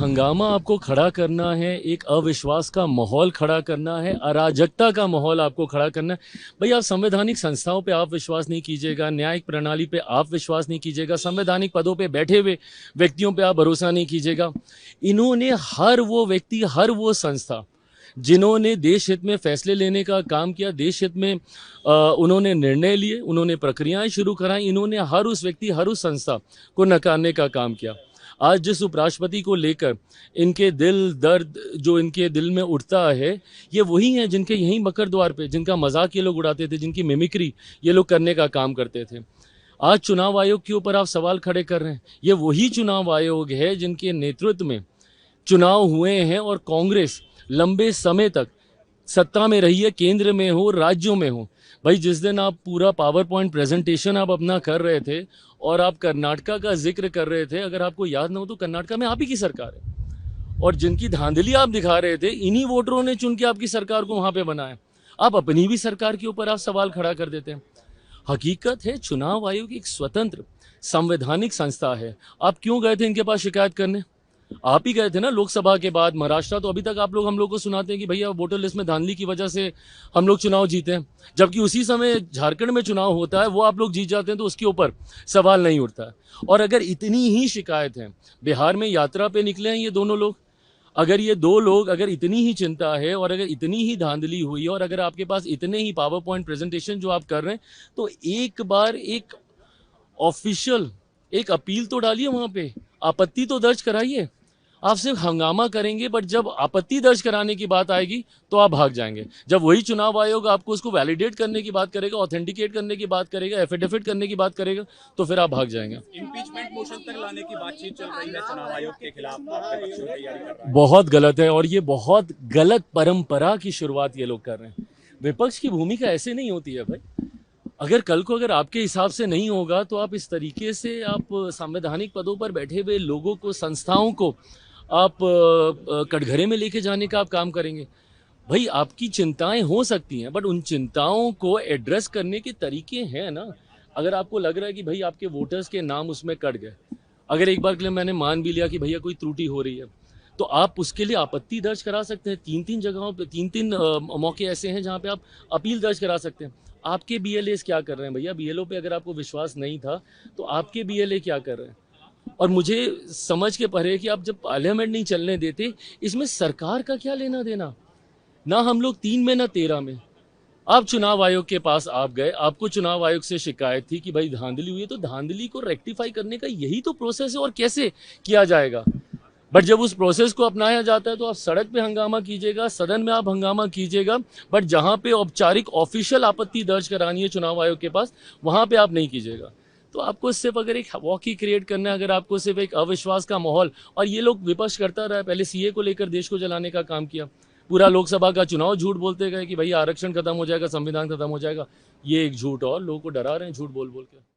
हंगामा आपको खड़ा करना है, एक अविश्वास का माहौल खड़ा करना है, अराजकता का माहौल आपको खड़ा करना है। भाई आप संवैधानिक संस्थाओं पे आप विश्वास नहीं कीजिएगा, न्यायिक प्रणाली पे आप विश्वास नहीं कीजिएगा, संवैधानिक पदों पे बैठे हुए व्यक्तियों पे आप भरोसा नहीं कीजिएगा। इन्होंने हर वो व्यक्ति, हर वो संस्था जिन्होंने देश हित में फैसले लेने का काम किया, देश हित में उन्होंने निर्णय लिए, उन्होंने प्रक्रियाएं शुरू कराई, इन्होंने हर उस व्यक्ति, हर उस संस्था को नकारने का काम किया। आज जिस उपराष्ट्रपति को लेकर इनके दिल दर्द जो इनके दिल में उठता है, ये वही हैं जिनके यहीं मकर द्वार पे, जिनका मजाक ये लोग उड़ाते थे, जिनकी मिमिक्री ये लोग करने का काम करते थे। आज चुनाव आयोग के ऊपर आप सवाल खड़े कर रहे हैं। ये वही चुनाव आयोग है जिनके नेतृत्व में चुनाव हुए हैं और कांग्रेस लंबे समय तक सत्ता में रही है, केंद्र में हो, राज्यों में हो। भाई जिस दिन आप पूरा पावर पॉइंट प्रेजेंटेशन आप अपना कर रहे थे और आप कर्नाटका का जिक्र कर रहे थे, अगर आपको याद ना हो तो कर्नाटका में आप ही की सरकार है और जिनकी धांधली आप दिखा रहे थे, इन्हीं वोटरों ने चुन के आपकी सरकार को वहां पे बनाया। आप अपनी भी सरकार के ऊपर आप सवाल खड़ा कर देते हैं। हकीकत है चुनाव आयोग एक स्वतंत्र संवैधानिक संस्था है। आप क्यों गए थे इनके पास शिकायत करने? आप ही गए थे ना लोकसभा के बाद। महाराष्ट्र तो अभी तक आप लोग हम लोग को सुनाते हैं कि भैया वोटर लिस्ट में धांधली की वजह से हम लोग चुनाव जीते हैं, जबकि उसी समय झारखंड में चुनाव होता है, वो आप लोग जीत जाते हैं तो उसके ऊपर सवाल नहीं उठता है। और अगर इतनी ही शिकायत है, बिहार में यात्रा पे निकले हैं ये दोनों लोग, अगर ये दो लोग, अगर इतनी ही चिंता है और अगर इतनी ही धांधली हुई है और अगर आपके पास इतने ही पावर पॉइंट प्रेजेंटेशन जो आप कर रहे हैं, तो एक बार एक ऑफिशियल एक अपील तो डालिए, वहां पे आपत्ति तो दर्ज कराइए। आप सिर्फ हंगामा करेंगे, बट जब आपत्ति दर्ज कराने की बात आएगी तो आप भाग जाएंगे। जब वही चुनाव आयोग आपको उसको वैलिडेट करने की बात करेगा, ऑथेंटिकेट करने की बात करेगा, एफिडेविट करने की बात करेगा, तो फिर आप भाग जाएंगे। इम्पीचमेंट मोशन तक लाने की बातचीत चल रही है चुनाव आयोग के खिलाफ, तैयारी कर रहा है। बहुत गलत है और ये बहुत गलत परंपरा की शुरुआत ये लोग कर रहे हैं। विपक्ष की भूमिका ऐसे नहीं होती है भाई। अगर कल को अगर आपके हिसाब से नहीं होगा तो आप इस तरीके से आप संवैधानिक पदों पर बैठे हुए लोगों को, संस्थाओं को आप कटघरे में लेके जाने का आप काम करेंगे। भाई आपकी चिंताएं हो सकती हैं, बट उन चिंताओं को एड्रेस करने के तरीके हैं ना। अगर आपको लग रहा है कि भाई आपके वोटर्स के नाम उसमें कट गए, अगर एक बार के लिए मैंने मान भी लिया कि भैया कोई त्रुटि हो रही है, तो आप उसके लिए आपत्ति दर्ज करा सकते हैं। तीन जगहों पे तीन मौके ऐसे हैं जहां पे आप अपील दर्ज करा सकते हैं। आपके बीएलए क्या कर रहे हैं भैया? बीएलओ पे अगर आपको विश्वास नहीं था तो आपके बीएलए क्या कर रहे हैं? और मुझे समझ के परे कि आप जब पार्लियामेंट नहीं चलने देते, इसमें सरकार का क्या लेना देना? ना हम लोग 3 में ना 13 में। आप चुनाव आयोग के पास आप गए, आपको चुनाव आयोग से शिकायत थी कि भाई धांधली हुई है, तो धांधली को रेक्टिफाई करने का यही तो प्रोसेस है, और कैसे किया जाएगा। बट जब उस प्रोसेस को अपनाया जाता है तो आप सड़क पे हंगामा कीजिएगा, सदन में आप हंगामा कीजिएगा, बट जहां पे औपचारिक ऑफिशियल आपत्ति दर्ज करानी है चुनाव आयोग के पास, वहां पे आप नहीं कीजिएगा। तो आपको सिर्फ अगर एक वॉकी क्रिएट करना है, अगर आपको सिर्फ एक अविश्वास का माहौल, और ये लोग विपक्ष करता रहा, पहले सीए को लेकर देश को जलाने का काम किया, पूरा लोकसभा का चुनाव झूठ बोलते गए कि भाई आरक्षण खत्म हो जाएगा, संविधान खत्म हो जाएगा। ये एक झूठ और लोगों को डरा रहे हैं झूठ बोल बोल के।